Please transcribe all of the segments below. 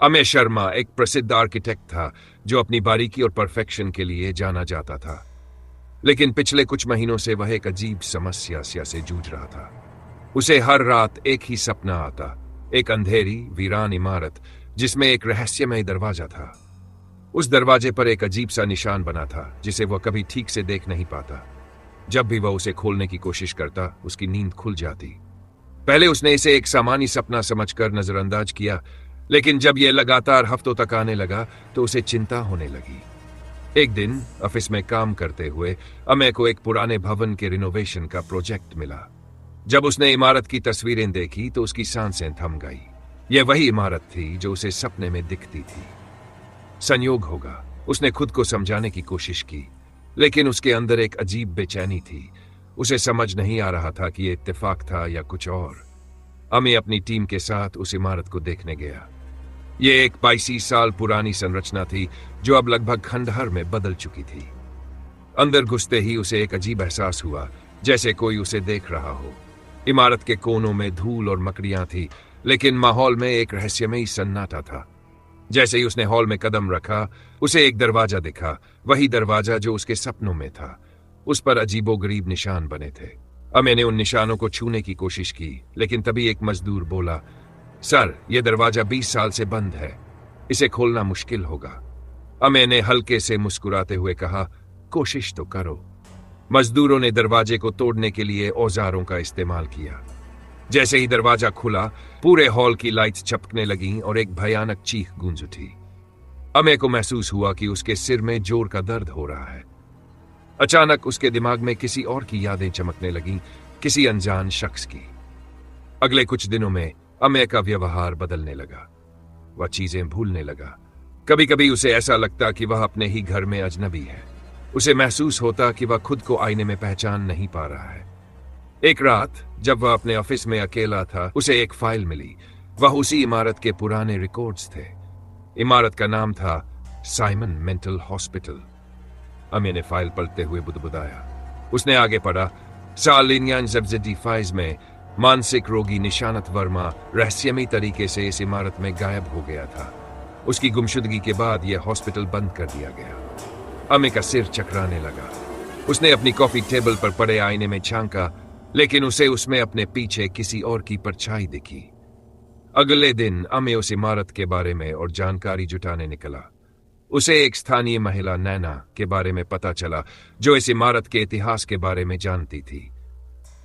अमेय शर्मा एक प्रसिद्ध आर्किटेक्ट था जो अपनी बारीकी और परफेक्शन के लिए जाना जाता था। लेकिन पिछले कुछ महीनों से वह एक अजीब समस्या से जूझ रहा था। उसे हर रात एक ही सपना आता, एक अंधेरी वीरान इमारत जिसमें एक रहस्यमय दरवाजा था। उस दरवाजे पर एक अजीब सा निशान बना था जिसे वह कभी ठीक से देख नहीं पाता। जब भी वह उसे खोलने की कोशिश करता, उसकी नींद खुल जाती। पहले उसने इसे एक सामान्य सपना समझकर नजरअंदाज किया, लेकिन जब यह लगातार हफ्तों तक आने लगा तो उसे चिंता होने लगी। एक दिन ऑफिस में काम करते हुए अमेय को एक पुराने भवन के रिनोवेशन का प्रोजेक्ट मिला। जब उसने इमारत की तस्वीरें देखी तो उसकी सांसें थम गई। यह वही इमारत थी जो उसे सपने में दिखती थी। संयोग होगा, उसने खुद को समझाने की कोशिश की, लेकिन उसके अंदर एक अजीब बेचैनी थी। उसे समझ नहीं आ रहा था कि यह इत्तेफाक था या कुछ और। अमेय अपनी टीम के साथ उस इमारत को देखने गया। यह एक 22 साल पुरानी संरचना थी जो अब लगभग खंडहर में बदल चुकी थी। अंदर घुसते ही उसे एक अजीब एहसास हुआ, जैसे कोई उसे देख रहा हो। इमारत के कोनों में धूल और मकड़ियां थी, लेकिन माहौल में एक रहस्यमयी सन्नाटा था। जैसे ही उसने हॉल में कदम रखा, उसे एक दरवाजा दिखा, वही दरवाजा जो उसके सपनों में था। उस पर अजीबोगरीब निशान बने थे। अमेय ने उन निशानों को छूने की कोशिश की, लेकिन तभी एक मजदूर बोला, सर, यह दरवाजा 20 साल से बंद है, इसे खोलना मुश्किल होगा। अमेय ने हल्के से मुस्कुराते हुए कहा, कोशिश तो करो। मजदूरों ने दरवाजे को तोड़ने के लिए औजारों का इस्तेमाल किया। जैसे ही दरवाजा खुला, पूरे हॉल की लाइट्स चमकने लगीं और एक भयानक चीख गूंज उठी। अमेय को महसूस हुआ कि उसके सिर में जोर का दर्द हो रहा है। अचानक उसके दिमाग में किसी और की यादें चमकने लगीं, किसी अनजान शख्स की। अगले कुछ दिनों में अमेय का व्यवहार बदलने लगा। वह चीजें भूलने लगा। कभी कभी उसे ऐसा लगता कि वह अपने ही घर में अजनबी है। उसे महसूस होता कि वह खुद को आईने में पहचान नहीं पा रहा है। एक रात जब वह अपने ऑफिस में अकेला था, उसे एक फाइल मिली। वह उसी इमारत के पुराने रिकॉर्ड्स थे। इमारत का नाम था साइमन मेंटल हॉस्पिटल। अमेय ने फाइल पलटते हुए बुदबुदाया। उसने आगे पढ़ा, साल 1975 में मानसिक रोगी निशानत वर्मा रहस्यमयी तरीके से इस इमारत में गायब हो गया था। उसकी गुमशुदगी के बाद यह हॉस्पिटल बंद कर दिया गया। अमेय का सिर चकराने लगा। उसने अपनी कॉफी टेबल पर पड़े आईने में झांका, लेकिन उसे उसमें अपने पीछे किसी और की परछाई दिखी। अगले दिन अमेय उस इमारत के बारे में और जानकारी जुटाने निकला। उसे एक स्थानीय महिला नैना के बारे में पता चला, जो इस इमारत के इतिहास के बारे में जानती थी।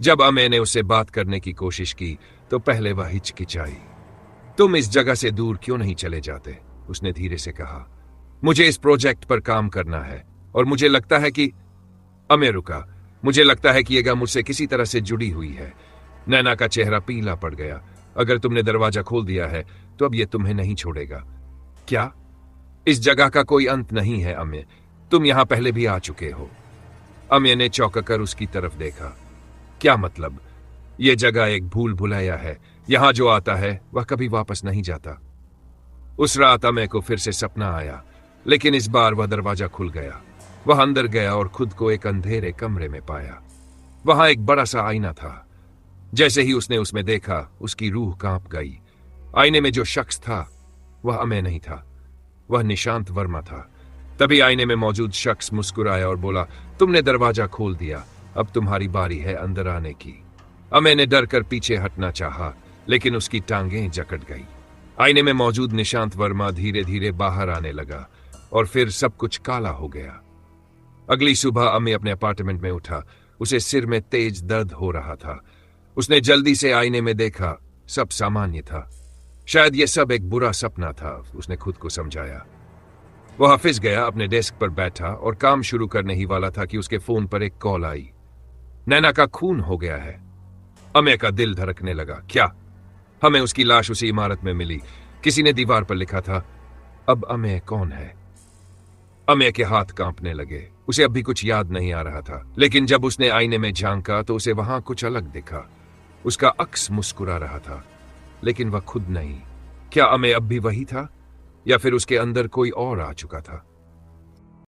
जब अमेय ने उससे बात करने की कोशिश की तो पहले वह हिचकिचाई। तुम इस जगह से दूर क्यों नहीं चले जाते? उसने धीरे से कहा। मुझे इस प्रोजेक्ट पर काम करना है और मुझे लगता है कि अमेय रुका। मुझे लगता है कि यह मुझसे किसी तरह से जुड़ी हुई है। नैना का चेहरा पीला पड़ गया। अगर तुमने दरवाजा खोल दिया है तो अब यह तुम्हें नहीं छोड़ेगा। क्या? इस जगह का कोई अंत नहीं है अमेय। तुम यहां पहले भी आ चुके हो। अमेय ने चौंककर उसकी तरफ देखा। क्या मतलब? यह जगह एक भूल भुलैया है। यहां जो आता है वह कभी वापस नहीं जाता। उस रात अमेय को फिर से सपना आया, लेकिन इस बार वह दरवाजा खुल गया। वह अंदर गया और खुद को एक अंधेरे कमरे में पाया। वहां एक बड़ा सा आईना था। जैसे ही उसने उसमें देखा, उसकी रूह कांप गई। आईने में जो शख्स था वह अमेय नहीं था, वह निशांत वर्मा था। तभी आईने में मौजूद शख्स मुस्कुराया और बोला, तुमने दरवाजा खोल दिया, अब तुम्हारी बारी है अंदर आने की। अमेय ने डर कर पीछे हटना चाहा, लेकिन उसकी टांगें जकड़ गई। आईने में मौजूद निशांत वर्मा धीरे धीरे बाहर आने लगा और फिर सब कुछ काला हो गया। अगली सुबह अमेय अपने अपार्टमेंट में उठा। उसे सिर में तेज दर्द हो रहा था। उसने जल्दी से आईने में देखा, सब सामान्य था। शायद यह सब एक बुरा सपना था, उसने खुद को समझाया। वह ऑफिस गया, अपने डेस्क पर बैठा और काम शुरू करने ही वाला था कि उसके फोन पर एक कॉल आई। नैना का खून हो गया है। अमेय का दिल धड़कने लगा। क्या? हमें उसकी लाश उसी इमारत में मिली। किसी ने दीवार पर लिखा था। अब अमेय कौन है? अमेय के हाथ कांपने लगे। उसे अब भी कुछ याद नहीं आ रहा था, लेकिन जब उसने आईने में झांका तो उसे वहां कुछ अलग दिखा। उसका अक्स मुस्कुरा रहा था, लेकिन वह खुद नहीं। क्या अमेय अब भी वही था या फिर उसके अंदर कोई और आ चुका था?